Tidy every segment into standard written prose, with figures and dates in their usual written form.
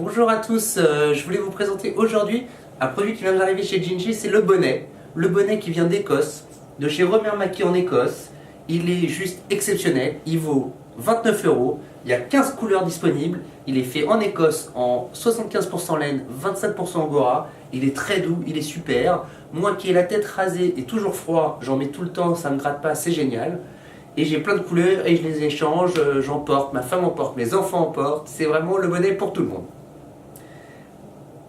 Bonjour à tous, je voulais vous présenter aujourd'hui un produit qui vient d'arriver chez Gingy, c'est le bonnet. Le bonnet qui vient d'Écosse, de chez Romer Mackie en Écosse. Il est juste exceptionnel, il vaut 29 €, il y a 15 couleurs disponibles, il est fait en Écosse en 75% laine, 25% angora, il est très doux, il est super. Moi qui ai la tête rasée et toujours froid, j'en mets tout le temps, ça ne me gratte pas, c'est génial. Et j'ai plein de couleurs et je les échange, j'en porte, ma femme en porte, mes enfants en portent, c'est vraiment le bonnet pour tout le monde.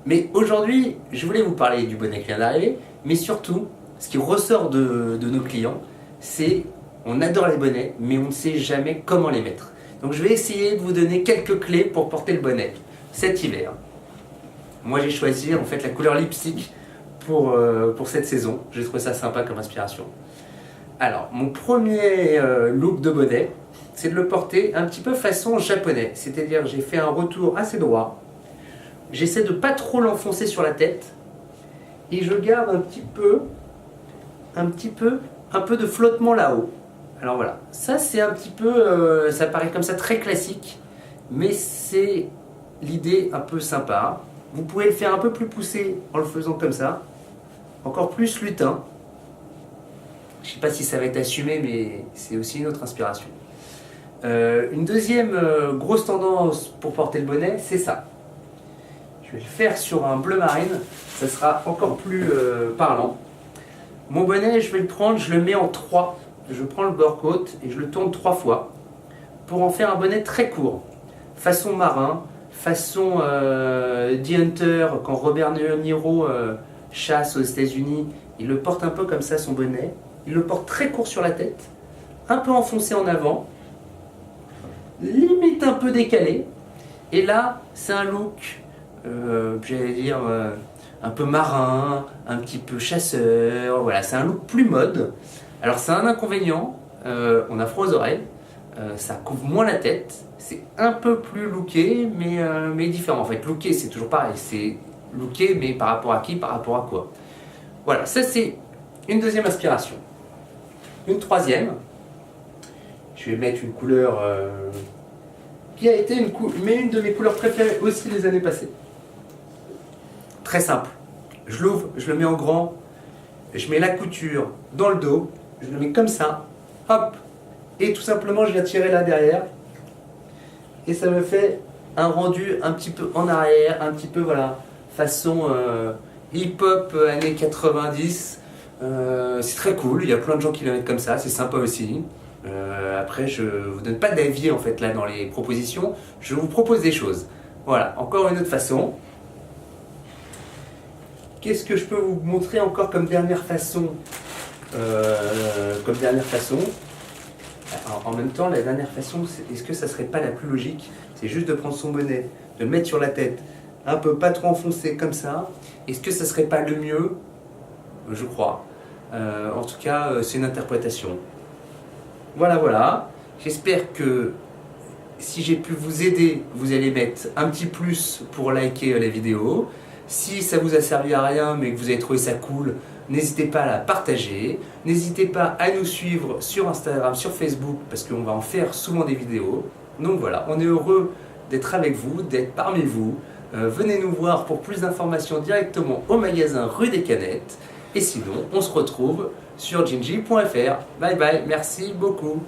Mais aujourd'hui, je voulais vous parler du bonnet qui vient d'arriver, mais surtout, ce qui ressort de nos clients, c'est on adore les bonnets, mais on ne sait jamais comment les mettre. Donc je vais essayer de vous donner quelques clés pour porter le bonnet cet hiver. Moi j'ai choisi en fait la couleur lipstick pour cette saison, j'ai trouvé ça sympa comme inspiration. Alors, mon premier look de bonnet, c'est de le porter un petit peu façon japonais, c'est-à-dire j'ai fait un retour assez droit. J'essaie de pas trop l'enfoncer sur la tête et je garde un peu de flottement là-haut. Alors voilà, ça c'est un petit peu, ça paraît comme ça très classique, mais c'est l'idée un peu sympa. Vous pouvez le faire un peu plus poussé en le faisant comme ça, encore plus lutin. Je sais pas si ça va être assumé, mais c'est aussi une autre inspiration. Une deuxième grosse tendance pour porter le bonnet, c'est ça. Je vais le faire sur un bleu marine, ça sera encore plus parlant. Mon bonnet, je vais le prendre, je le mets en 3. Je prends le bord côte et je le tourne 3 fois pour en faire un bonnet très court. Façon marin, façon The Hunter, quand Robert De Niro chasse aux États-Unis, il le porte un peu comme ça son bonnet. Il le porte très court sur la tête, un peu enfoncé en avant, limite un peu décalé. Et là, c'est un look j'allais dire un peu marin, un petit peu chasseur, voilà, c'est un look plus mode. Alors c'est un inconvénient, on a froid aux oreilles, ça couvre moins la tête, c'est un peu plus looké, mais différent. En fait, looké c'est toujours pareil, c'est looké mais par rapport à qui, par rapport à quoi. Voilà, ça c'est une deuxième inspiration. Une troisième, je vais mettre une couleur qui a été une de mes couleurs préférées aussi les années passées. Très simple, je l'ouvre, je le mets en grand, je mets la couture dans le dos, je le mets comme ça, hop, et tout simplement je viens tirer là derrière, et ça me fait un rendu un petit peu en arrière, un petit peu voilà, façon hip-hop années 90, c'est très cool, il y a plein de gens qui le mettent comme ça, c'est sympa aussi. Après je vous donne pas d'avis en fait là dans les propositions, je vous propose des choses. Voilà, encore une autre façon. Qu'est-ce que je peux vous montrer encore comme dernière façon En même temps, la dernière façon, est-ce que ça serait pas la plus logique? C'est juste de prendre son bonnet, de le mettre sur la tête, un peu pas trop enfoncé comme ça. Est-ce que ça serait pas le mieux? Je crois. En tout cas, c'est une interprétation. Voilà. J'espère que si j'ai pu vous aider, vous allez mettre un petit plus pour liker la vidéo. Si ça vous a servi à rien mais que vous avez trouvé ça cool, n'hésitez pas à la partager. N'hésitez pas à nous suivre sur Instagram, sur Facebook, parce qu'on va en faire souvent des vidéos. Donc voilà, on est heureux d'être avec vous, d'être parmi vous. Venez nous voir pour plus d'informations directement au magasin rue des Canettes. Et sinon, on se retrouve sur gingy.fr. Bye bye, merci beaucoup.